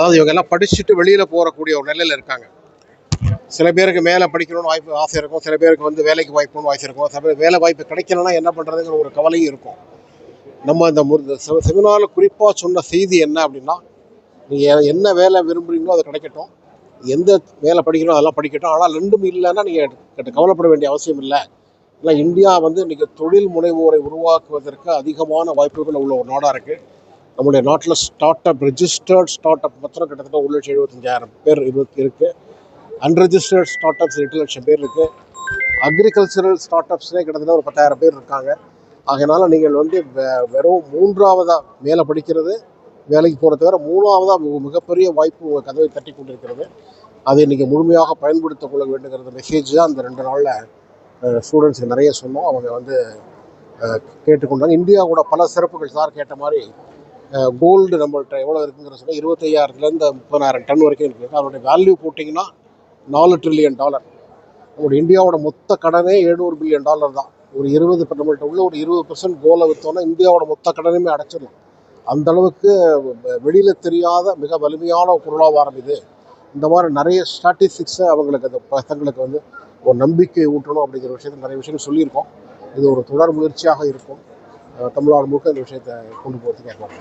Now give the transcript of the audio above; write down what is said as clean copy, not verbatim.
அதாவது இவங்க எல்லாம் படிச்சுட்டு வெளியில் போகக்கூடிய ஒரு நிலையில் இருக்காங்க. சில பேருக்கு மேலே படிக்கணும்னு வாய்ப்பு ஆசை இருக்கும், சில பேருக்கு வந்து வேலைக்கு வாய்ப்புன்னு வாய்ப்பு இருக்கும், சில பேர் வேலை வாய்ப்பு கிடைக்கலன்னா என்ன பண்ணுறதுங்கிற ஒரு கவலையும் இருக்கும். நம்ம இந்த செமினாரில் குறிப்பாக சொன்ன செய்தி என்ன அப்படின்னா, நீங்கள் என்ன வேலை விரும்புகிறீங்களோ அது கிடைக்கட்டும், எந்த வேலை படிக்கணும் அதெல்லாம் படிக்கட்டும், ஆனால் ரெண்டும் இல்லைன்னா நீங்கள் கவலைப்பட வேண்டிய அவசியம் இல்லை. இல்லை, இந்தியா வந்து இன்றைக்கி தொழில் முனைவோரை உருவாக்குவதற்கு அதிகமான வாய்ப்புகள் உள்ள ஒரு நாடாக இருக்குது. நம்முடைய நாட்டில் ரெஜிஸ்டர்ட் ஸ்டார்ட் அப் மொத்தம் கிட்டத்தட்ட 1,75,000 பேர் இருக்குது. அன்ரெஜிஸ்டர்ட் ஸ்டார்ட் அப்ஸ் 8 லட்சம் பேர் இருக்குது. அக்ரிகல்ச்சரல் ஸ்டார்ட் அப்ஸ்லேயே கிட்டத்தட்ட ஒரு 10,000 பேர் இருக்காங்க. அதனால் நீங்கள் வந்து வெறும் 3ஆவதாக மேலே படிக்கிறது, வேலைக்கு போகிறத தவிர 3ஆவதாக மிகப்பெரிய வாய்ப்பு உங்கள் கதவை தட்டி கொண்டிருக்கிறது. அதை இன்றைக்கி முழுமையாக பயன்படுத்திக் கொள்ள வேண்டுங்கிற மெசேஜ் தான் அந்த 2 நாளில் ஸ்டூடெண்ட்ஸுக்கு நிறைய சொன்னோம். அவங்க வந்து கேட்டுக்கொண்டாங்க. இந்தியாவோட பல சிறப்புகள் சார் கேட்ட மாதிரி கோல்டு நம்மள்கிட்ட எவ்வளோ இருக்குங்கிற சொன்னால் 25,000 30,000 டன் வரைக்கும் இருக்குது. அதனுடைய வேல்யூ போட்டிங்கன்னா $4 trillion. நம்மளுடைய இந்தியாவோட மொத்த கடனே $700 பில்லியன் தான். ஒரு 20 நம்மள்கிட்ட உள்ள ஒரு 20% கோலை விற்றோன்னா இந்தியாவோட மொத்த கடனுமே அடைச்சிடலாம். அந்த அளவுக்கு வெளியில் தெரியாத மிக வலிமையான பொருளாதாரம் இது. இந்த மாதிரி நிறைய ஸ்டாட்டிஸ்டிக்ஸை அவங்களுக்கு அந்த பசங்களுக்கு வந்து ஒரு நம்பிக்கை ஊட்டணும் அப்படிங்கிற விஷயத்தில் நிறைய விஷயங்கள் சொல்லியிருக்கோம். இது ஒரு தொடர் முயற்சியாக இருக்கும். தமிழ்நாடு முழுக்க இந்த விஷயத்தை கொண்டு போகிறதுக்கு ஏற்பாடு.